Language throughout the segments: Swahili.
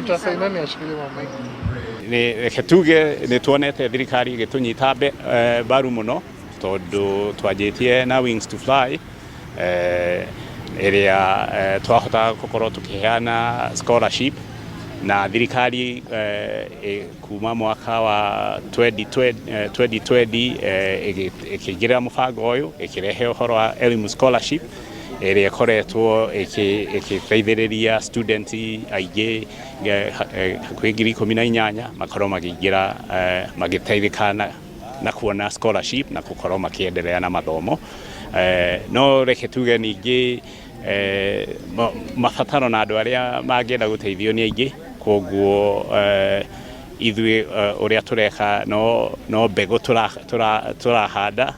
Mtasaidia ni ashiria mama. Reke tuge nĩ tuonete thirikari gĩtũnyita mbaru mũno tondũ twanjĩtie na Wings to Fly ĩrĩa twahota gũkorwo tũkĩheana scholarship na thirikari kuma mwaka wa 2020 ĩkĩingĩrĩra mũbango ũyũ ĩkĩrehe ũhoro wa elimu scholarship ĩrĩa ĩkoretwo ĩgĩteithĩrĩria student aingĩ hakuhĩ 18,000 makorwo makĩingĩra magĩteithĩka na kuona scholarship na gũkorwo makĩendelea na mathomo. No reke tuge ningĩ mabataro na andũ arĩa mangĩenda gũteithio nĩ aingĩ, koguo ithuĩ ũrĩa tũreka no mbegũ tũrahanda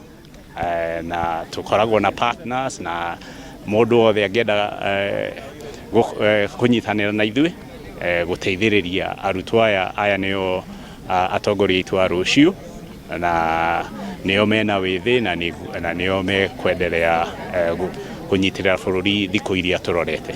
na tũkoragwo na partners na mũndũ wothe angĩenda kũnyitanĩra na ithuĩ gũteithĩrĩria arutwo aya nĩo atongoria aitũ a rũciũ na nĩo mena wĩthĩ na nĩo mekwendelea kũnyitĩrĩra bũrũri thikũ iria tũrorete.